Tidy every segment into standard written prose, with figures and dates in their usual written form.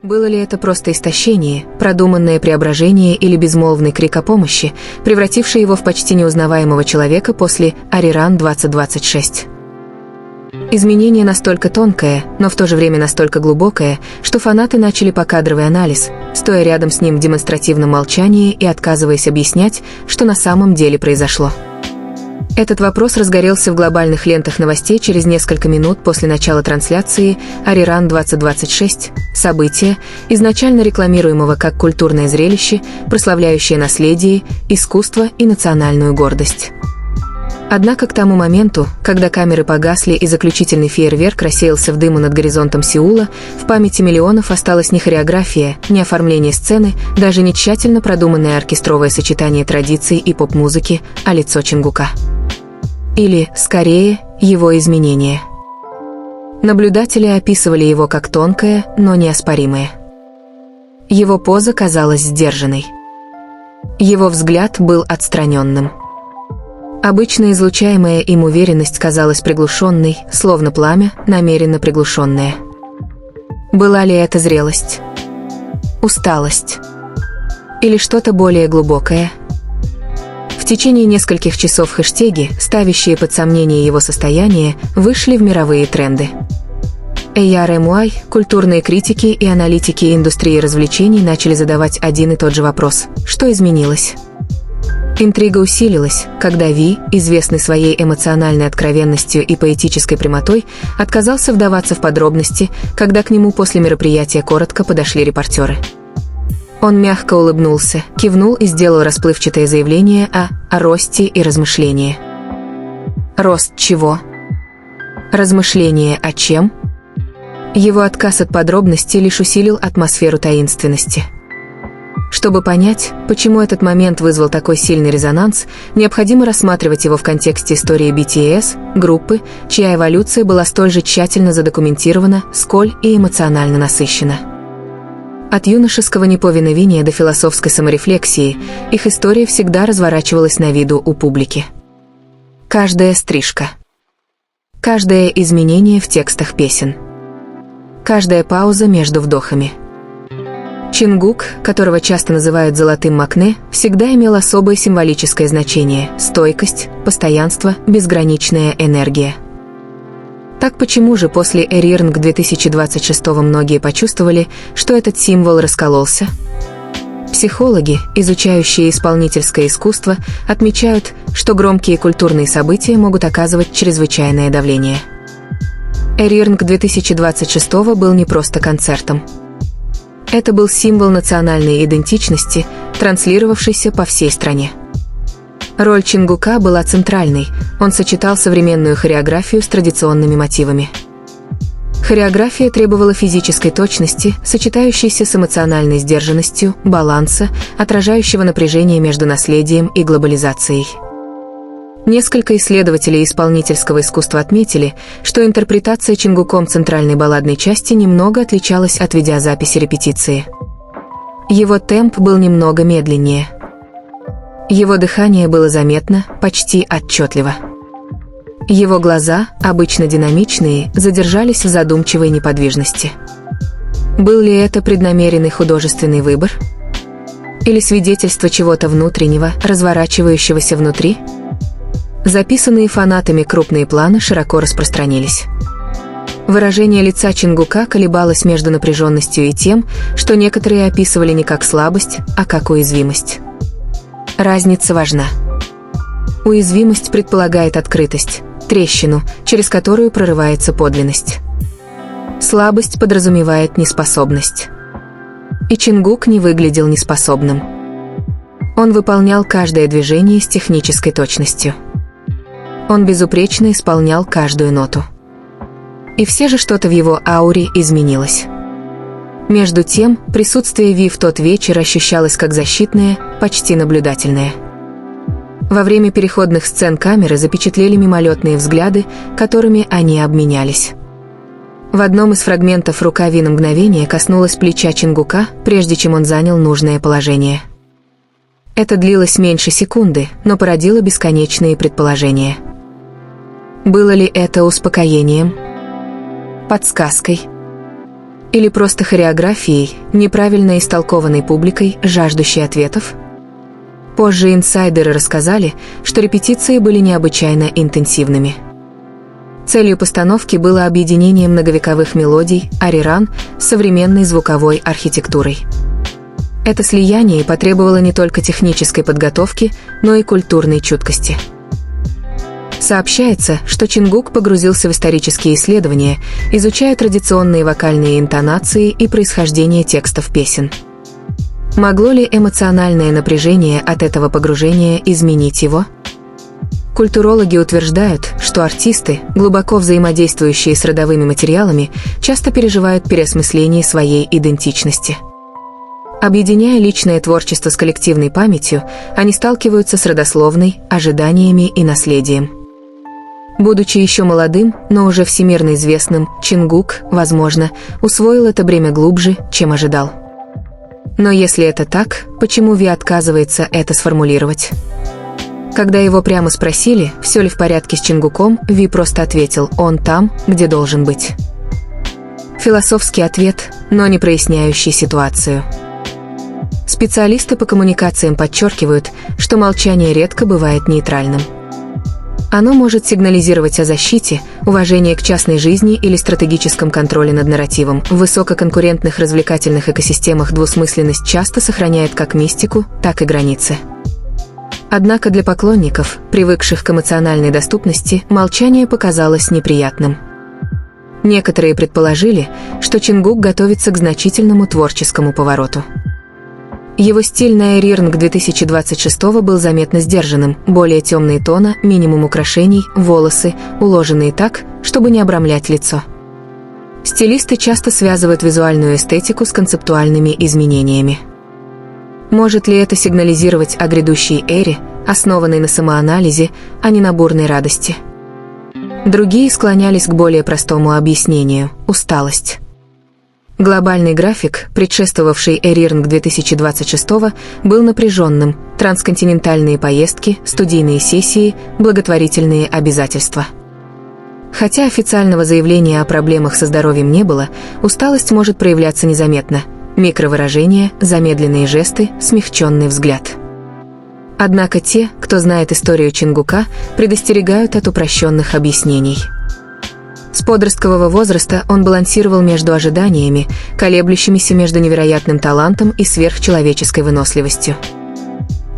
Было ли это просто истощение, продуманное преображение или безмолвный крик о помощи, превративший его в почти неузнаваемого человека после Ариран 2026? Изменение настолько тонкое, но в то же время настолько глубокое, что фанаты начали покадровый анализ, стоя рядом с ним в демонстративном молчании и отказываясь объяснять, что на самом деле произошло. Этот вопрос разгорелся в глобальных лентах новостей через несколько минут после начала трансляции Ариран 2026, события, изначально рекламируемого как культурное зрелище, прославляющее наследие, искусство и национальную гордость. Однако к тому моменту, когда камеры погасли и заключительный фейерверк рассеялся в дыму над горизонтом Сеула, в памяти миллионов осталась не хореография, не оформление сцены, даже не тщательно продуманное оркестровое сочетание традиций и поп-музыки, а лицо Чингука. Или, скорее, его изменение. Наблюдатели описывали его как тонкое, но неоспоримое. Его поза казалась сдержанной. Его взгляд был отстраненным. Обычно излучаемая им уверенность казалась приглушенной, словно пламя, намеренно приглушенное. Была ли это зрелость? Усталость? Или что-то более глубокое? В течение нескольких часов хэштеги, ставящие под сомнение его состояние, вышли в мировые тренды. ARMY, культурные критики и аналитики индустрии развлечений начали задавать один и тот же вопрос: что изменилось? Интрига усилилась, когда Ви, известный своей эмоциональной откровенностью и поэтической прямотой, отказался вдаваться в подробности, когда к нему после мероприятия коротко подошли репортеры. Он мягко улыбнулся, кивнул и сделал расплывчатое заявление о росте и размышлении. Рост чего? Размышление о чем? Его отказ от подробностей лишь усилил атмосферу таинственности. Чтобы понять, почему этот момент вызвал такой сильный резонанс, необходимо рассматривать его в контексте истории BTS, группы, чья эволюция была столь же тщательно задокументирована, сколь и эмоционально насыщена. От юношеского неповиновения до философской саморефлексии их история всегда разворачивалась на виду у публики. Каждая стрижка. Каждое изменение в текстах песен. Каждая пауза между вдохами. Чингук, которого часто называют «золотым Макне», всегда имел особое символическое значение – стойкость, постоянство, безграничная энергия. Так почему же после Эрирнг 2026 многие почувствовали, что этот символ раскололся? Психологи, изучающие исполнительское искусство, отмечают, что громкие культурные события могут оказывать чрезвычайное давление. Эрирнг 2026 был не просто концертом. Это был символ национальной идентичности, транслировавшийся по всей стране. Роль Чингука была центральной, он сочетал современную хореографию с традиционными мотивами. Хореография требовала физической точности, сочетающейся с эмоциональной сдержанностью, баланса, отражающего напряжение между наследием и глобализацией. Несколько исследователей исполнительского искусства отметили, что интерпретация Чингуком центральной балладной части немного отличалась от видеозаписи репетиции. Его темп был немного медленнее. Его дыхание было заметно, почти отчетливо. Его глаза, обычно динамичные, задержались в задумчивой неподвижности. Был ли это преднамеренный художественный выбор? Или свидетельство чего-то внутреннего, разворачивающегося внутри? Записанные фанатами крупные планы широко распространились. Выражение лица Чингука колебалось между напряженностью и тем, что некоторые описывали не как слабость, а как уязвимость. Разница важна. Уязвимость предполагает открытость, трещину, через которую прорывается подлинность. Слабость подразумевает неспособность. И Чингук не выглядел неспособным. Он выполнял каждое движение с технической точностью. Он безупречно исполнял каждую ноту. И все же что-то в его ауре изменилось. Между тем, присутствие Ви в тот вечер ощущалось как защитное, почти наблюдательное. Во время переходных сцен камеры запечатлели мимолетные взгляды, которыми они обменялись. В одном из фрагментов рука Ви на мгновение коснулась плеча Чингука, прежде чем он занял нужное положение. Это длилось меньше секунды, но породило бесконечные предположения. Было ли это успокоением? Подсказкой? Или просто хореографией, неправильно истолкованной публикой, жаждущей ответов? Позже инсайдеры рассказали, что репетиции были необычайно интенсивными. Целью постановки было объединение многовековых мелодий ариран с современной звуковой архитектурой. Это слияние потребовало не только технической подготовки, но и культурной чуткости. Сообщается, что Чингук погрузился в исторические исследования, изучая традиционные вокальные интонации и происхождение текстов песен. Могло ли эмоциональное напряжение от этого погружения изменить его? Культурологи утверждают, что артисты, глубоко взаимодействующие с родовыми материалами, часто переживают переосмысление своей идентичности. Объединяя личное творчество с коллективной памятью, они сталкиваются с родословной, ожиданиями и наследием. Будучи еще молодым, но уже всемирно известным, Чингук, возможно, усвоил это бремя глубже, чем ожидал. Но если это так, почему Ви отказывается это сформулировать? Когда его прямо спросили, все ли в порядке с Чингуком, Ви просто ответил: «Он там, где должен быть». Философский ответ, но не проясняющий ситуацию. Специалисты по коммуникациям подчеркивают, что молчание редко бывает нейтральным. Оно может сигнализировать о защите, уважении к частной жизни или стратегическом контроле над нарративом. В высококонкурентных развлекательных экосистемах двусмысленность часто сохраняет как мистику, так и границы. Однако для поклонников, привыкших к эмоциональной доступности, молчание показалось неприятным. Некоторые предположили, что Чингук готовится к значительному творческому повороту. Его стиль на Arirang 2026 был заметно сдержанным, более темные тона, минимум украшений, волосы, уложенные так, чтобы не обрамлять лицо. Стилисты часто связывают визуальную эстетику с концептуальными изменениями. Может ли это сигнализировать о грядущей эре, основанной на самоанализе, а не на бурной радости? Другие склонялись к более простому объяснению – усталость. Глобальный график, предшествовавший Arirang 2026, был напряженным: трансконтинентальные поездки, студийные сессии, благотворительные обязательства. Хотя официального заявления о проблемах со здоровьем не было, усталость может проявляться незаметно. Микровыражения, замедленные жесты, смягченный взгляд. Однако те, кто знает историю Чингука, предостерегают от упрощенных объяснений. С подросткового возраста он балансировал между ожиданиями, колеблющимися между невероятным талантом и сверхчеловеческой выносливостью.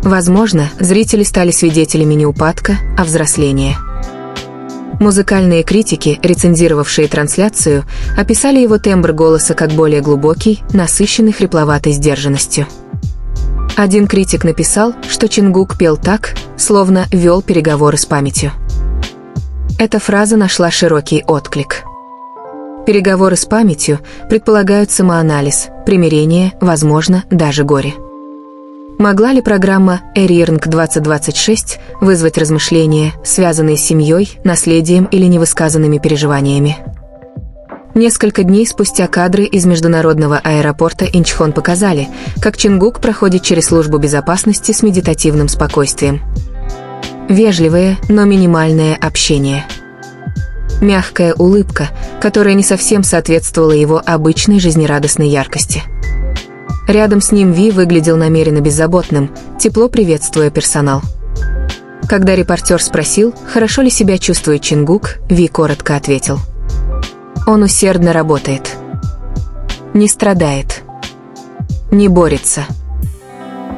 Возможно, зрители стали свидетелями не упадка, а взросления. Музыкальные критики, рецензировавшие трансляцию, описали его тембр голоса как более глубокий, насыщенный хрипловатой сдержанностью. Один критик написал, что Чингук пел так, словно вел переговоры с памятью. Эта фраза нашла широкий отклик. Переговоры с памятью предполагают самоанализ, примирение, возможно, даже горе. Могла ли программа Arirang 2026 вызвать размышления, связанные с семьей, наследием или невысказанными переживаниями? Несколько дней спустя кадры из международного аэропорта Инчхон показали, как Чингук проходит через службу безопасности с медитативным спокойствием. Вежливое, но минимальное общение. Мягкая улыбка, которая не совсем соответствовала его обычной жизнерадостной яркости. Рядом с ним Ви выглядел намеренно беззаботным, тепло приветствуя персонал. Когда репортер спросил, хорошо ли себя чувствует Чингук, Ви коротко ответил: «Он усердно работает. Не страдает. Не борется.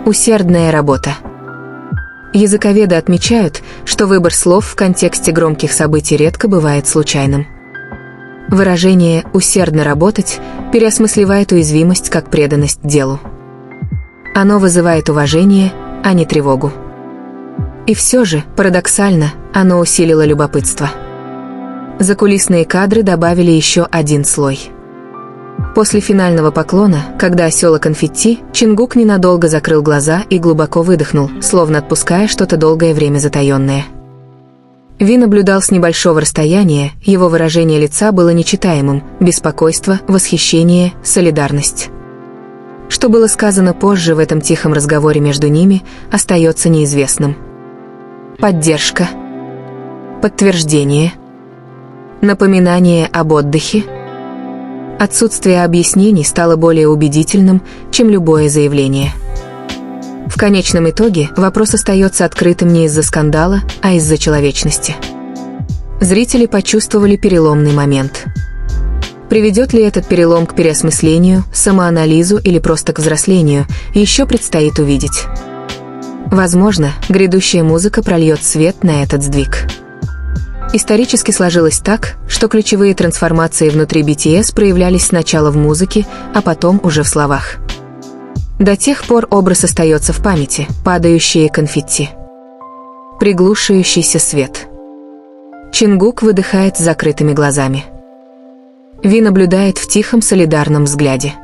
Усердная работа». Языковеды отмечают, что выбор слов в контексте громких событий редко бывает случайным. Выражение «усердно работать» переосмысливает уязвимость как преданность делу. Оно вызывает уважение, а не тревогу. И все же, парадоксально, оно усилило любопытство. Закулисные кадры добавили еще один слой. После финального поклона, когда осела конфетти, Чингук ненадолго закрыл глаза и глубоко выдохнул, словно отпуская что-то долгое время затаенное. Ви наблюдал с небольшого расстояния, его выражение лица было нечитаемым: беспокойство, восхищение, солидарность. Что было сказано позже в этом тихом разговоре между ними, остается неизвестным. Поддержка. Подтверждение. Напоминание об отдыхе. Отсутствие объяснений стало более убедительным, чем любое заявление. В конечном итоге вопрос остается открытым не из-за скандала, а из-за человечности. Зрители почувствовали переломный момент. Приведет ли этот перелом к переосмыслению, самоанализу или просто к взрослению, еще предстоит увидеть. Возможно, грядущая музыка прольет свет на этот сдвиг. Исторически сложилось так, что ключевые трансформации внутри BTS проявлялись сначала в музыке, а потом уже в словах. До тех пор образ остается в памяти: падающие конфетти, приглушающийся свет. Чингук выдыхает с закрытыми глазами. Ви наблюдает в тихом солидарном взгляде.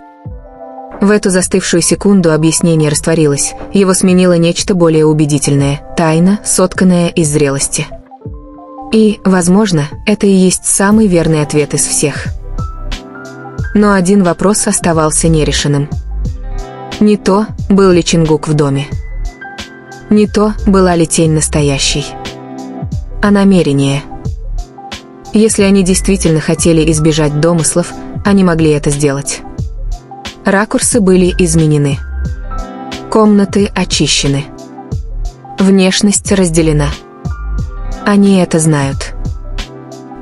В эту застывшую секунду объяснение растворилось, его сменило нечто более убедительное, тайна, сотканная из зрелости. И, возможно, это и есть самый верный ответ из всех. Но один вопрос оставался нерешенным. Не то, был ли Чингук в доме. Не то, была ли тень настоящей. А намерение. Если они действительно хотели избежать домыслов, они могли это сделать. Ракурсы были изменены. Комнаты очищены. Внешность разделена. Они это знают.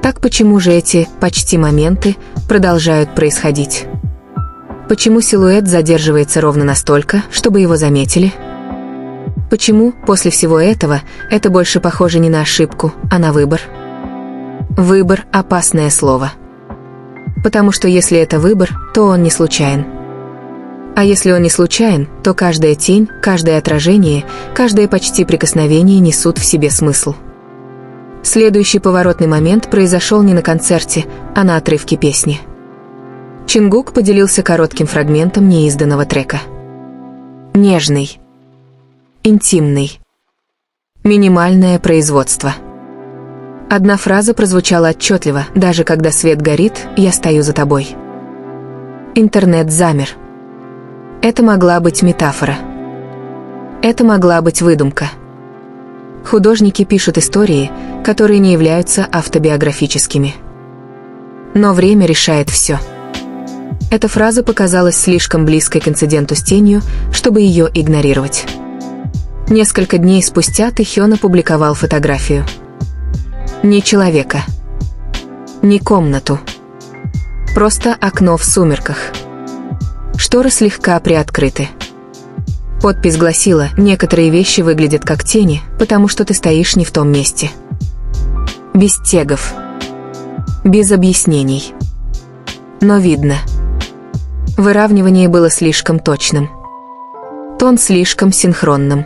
Так почему же эти почти моменты продолжают происходить? Почему силуэт задерживается ровно настолько, чтобы его заметили? Почему после всего этого это больше похоже не на ошибку, а на выбор? Выбор – опасное слово. Потому что если это выбор, то он не случайен. А если он не случайен, то каждая тень, каждое отражение, каждое почти прикосновение несут в себе смысл. Следующий поворотный момент произошел не на концерте, а на отрывке песни. Чингук поделился коротким фрагментом неизданного трека. Нежный. Интимный. Минимальное производство. Одна фраза прозвучала отчетливо: «Даже когда свет горит, я стою за тобой». Интернет замер. Это могла быть метафора. Это могла быть выдумка. Художники пишут истории, которые не являются автобиографическими. Но время решает все. Эта фраза показалась слишком близкой к инциденту с тенью, чтобы ее игнорировать. Несколько дней спустя Тэхён опубликовал фотографию. Не человека. Не комнату. Просто окно в сумерках. Шторы слегка приоткрыты. Подпись гласила: «Некоторые вещи выглядят как тени, потому что ты стоишь не в том месте». Без тегов. Без объяснений. Но видно. Выравнивание было слишком точным. Тон слишком синхронным.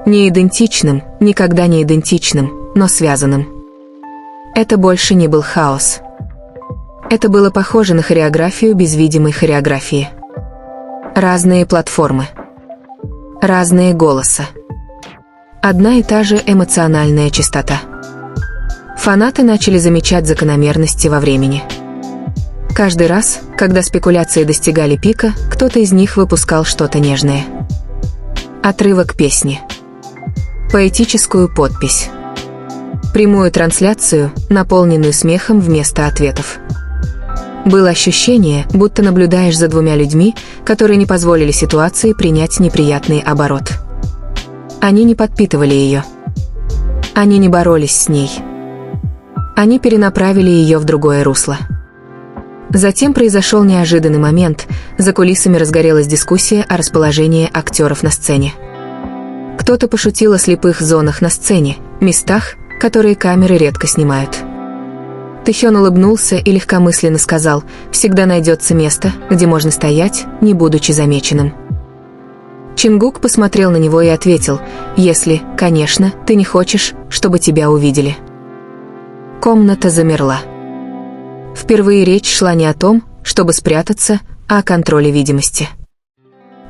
Не идентичным, никогда не идентичным, но связанным. Это больше не был хаос. Это было похоже на хореографию без видимой хореографии. Разные платформы. Разные голоса. Одна и та же эмоциональная частота. Фанаты начали замечать закономерности во времени. Каждый раз, когда спекуляции достигали пика, кто-то из них выпускал что-то нежное. Отрывок песни. Поэтическую подпись. Прямую трансляцию, наполненную смехом вместо ответов. Было ощущение, будто наблюдаешь за двумя людьми, которые не позволили ситуации принять неприятный оборот. Они не подпитывали ее. Они не боролись с ней. Они перенаправили ее в другое русло. Затем произошел неожиданный момент, за кулисами разгорелась дискуссия о расположении актеров на сцене. Кто-то пошутил о слепых зонах на сцене, местах, которые камеры редко снимают. Тэхён улыбнулся и легкомысленно сказал: «Всегда найдется место, где можно стоять, не будучи замеченным». Чингук посмотрел на него и ответил: «Если, конечно, ты не хочешь, чтобы тебя увидели». Комната замерла. Впервые речь шла не о том, чтобы спрятаться, а о контроле видимости.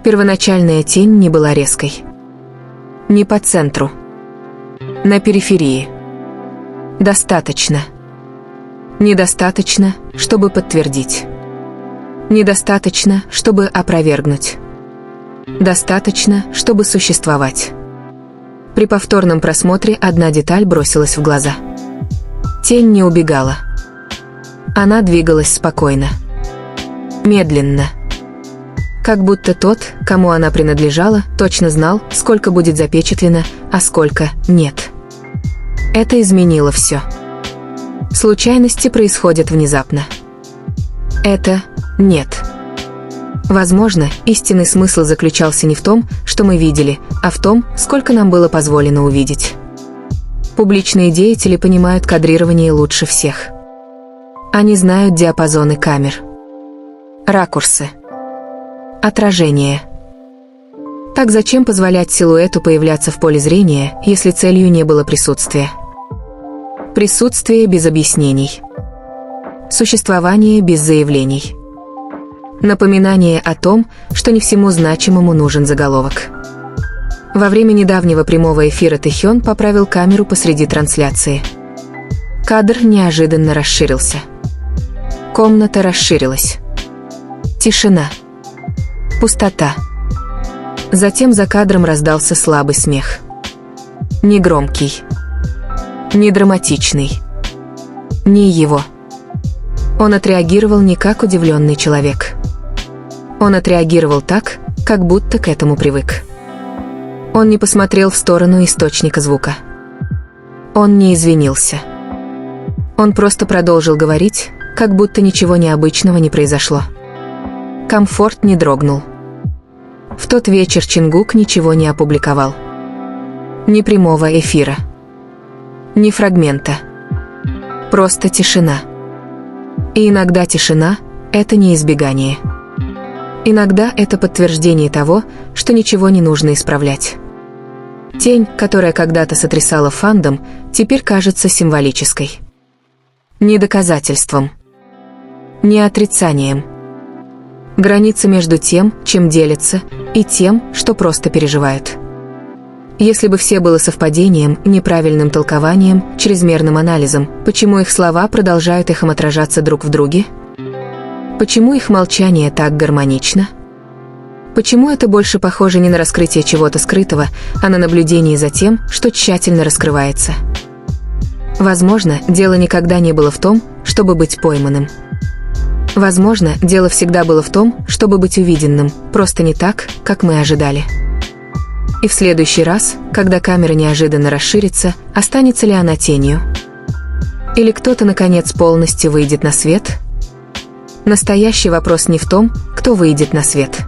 Первоначальная тень не была резкой. Не по центру. На периферии. Достаточно. Недостаточно, чтобы подтвердить. Недостаточно, чтобы опровергнуть. Достаточно, чтобы существовать. При повторном просмотре одна деталь бросилась в глаза. Тень не убегала. Она двигалась спокойно. Медленно. Как будто тот, кому она принадлежала, точно знал, сколько будет запечатлено, а сколько нет. Это изменило все. Случайности происходят внезапно. Это нет. Возможно, истинный смысл заключался не в том, что мы видели, а в том, сколько нам было позволено увидеть. Публичные деятели понимают кадрирование лучше всех. Они знают диапазоны камер, ракурсы, отражение. Так зачем позволять силуэту появляться в поле зрения, если целью не было присутствия? Присутствие без объяснений. Существование без заявлений. Напоминание о том, что не всему значимому нужен заголовок. Во время недавнего прямого эфира Тэхён поправил камеру посреди трансляции. Кадр неожиданно расширился. Комната расширилась. Тишина. Пустота. Затем за кадром раздался слабый смех. Негромкий. Не драматичный. Не его. Он отреагировал не как удивленный человек. Он отреагировал так, как будто к этому привык. Он не посмотрел в сторону источника звука. Он не извинился. Он просто продолжил говорить, как будто ничего необычного не произошло. Комфорт не дрогнул. В тот вечер Чингук ничего не опубликовал. Ни прямого эфира. Ни фрагмента. Просто тишина. И иногда тишина – это не избегание. Иногда это подтверждение того, что ничего не нужно исправлять. Тень, которая когда-то сотрясала фандом, теперь кажется символической. Не доказательством. Не отрицанием. Граница между тем, чем делятся, и тем, что просто переживают. Если бы все было совпадением, неправильным толкованием, чрезмерным анализом, почему их слова продолжают эхом отражаться друг в друге? Почему их молчание так гармонично? Почему это больше похоже не на раскрытие чего-то скрытого, а на наблюдение за тем, что тщательно раскрывается? Возможно, дело никогда не было в том, чтобы быть пойманным. Возможно, дело всегда было в том, чтобы быть увиденным, просто не так, как мы ожидали. И в следующий раз, когда камера неожиданно расширится, останется ли она тенью? Или кто-то, наконец, полностью выйдет на свет? Настоящий вопрос не в том, кто выйдет на свет.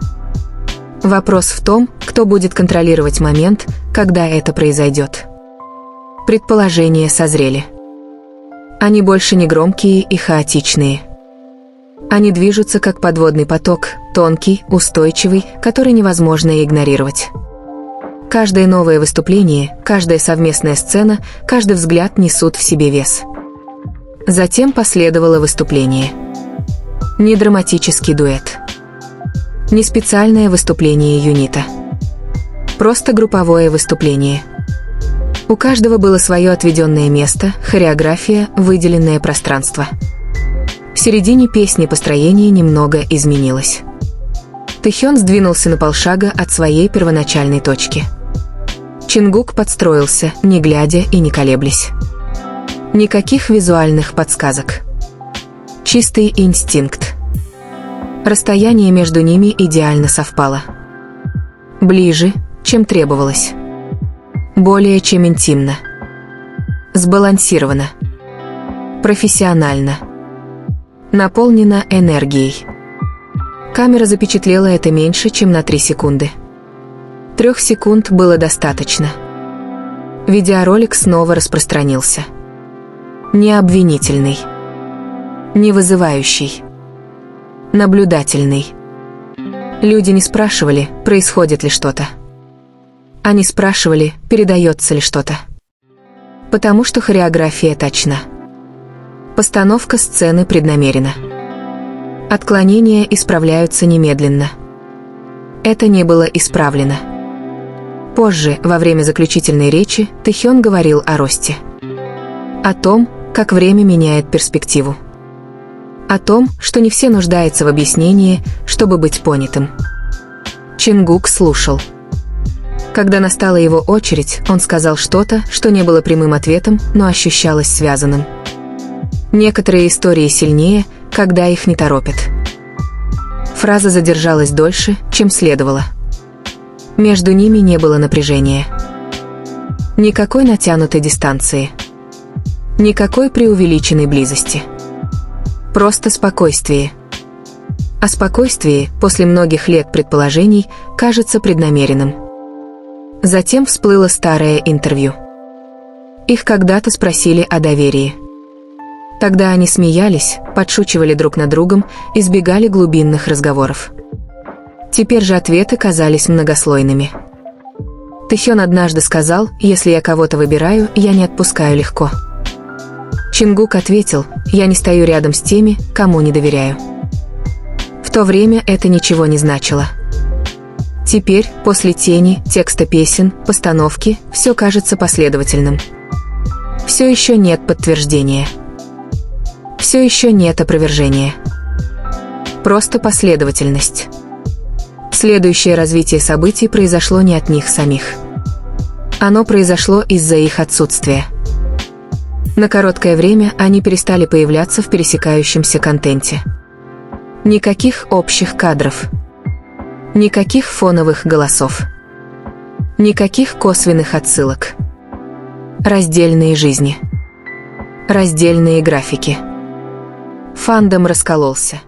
Вопрос в том, кто будет контролировать момент, когда это произойдет. Предположения созрели. Они больше не громкие и хаотичные. Они движутся как подводный поток, тонкий, устойчивый, который невозможно игнорировать. Каждое новое выступление, каждая совместная сцена, каждый взгляд несут в себе вес. Затем последовало выступление. Не драматический дуэт. Не специальное выступление юнита. Просто групповое выступление. У каждого было свое отведенное место, хореография, выделенное пространство. В середине песни построение немного изменилось. Тэхён сдвинулся на полшага от своей первоначальной точки. Чингук подстроился, не глядя и не колеблясь. Никаких визуальных подсказок. Чистый инстинкт. Расстояние между ними идеально совпало. Ближе, чем требовалось. Более чем интимно. Сбалансировано. Профессионально. Наполнено энергией. Камера запечатлела это меньше, чем на 3 секунды. 3 секунд было достаточно. Видеоролик снова распространился. Не обвинительный. Не вызывающий. Наблюдательный. Люди не спрашивали, происходит ли что-то. Они спрашивали, передается ли что-то. Потому что хореография точна. Постановка сцены преднамерена. Отклонения исправляются немедленно. Это не было исправлено. Позже, во время заключительной речи, Тэхён говорил о росте. О том, как время меняет перспективу. О том, что не все нуждаются в объяснении, чтобы быть понятым. Чингук слушал. Когда настала его очередь, он сказал что-то, что не было прямым ответом, но ощущалось связанным. Некоторые истории сильнее, когда их не торопят. Фраза задержалась дольше, чем следовало. Между ними не было напряжения. Никакой натянутой дистанции. Никакой преувеличенной близости. Просто спокойствие. А спокойствие, после многих лет предположений, кажется преднамеренным. Затем всплыло старое интервью. Их когда-то спросили о доверии. Тогда они смеялись, подшучивали друг над другом, избегали глубинных разговоров. Теперь же ответы казались многослойными. Тэхён однажды сказал: «Если я кого-то выбираю, я не отпускаю легко». Чингук ответил: «Я не стою рядом с теми, кому не доверяю». В то время это ничего не значило. Теперь, после «Тени», текста песен, постановки, все кажется последовательным. Все еще нет подтверждения. Все еще нет опровержения. Просто последовательность. Следующее развитие событий произошло не от них самих. Оно произошло из-за их отсутствия. На короткое время они перестали появляться в пересекающемся контенте. Никаких общих кадров. Никаких фоновых голосов. Никаких косвенных отсылок. Раздельные жизни. Раздельные графики. Фандом раскололся.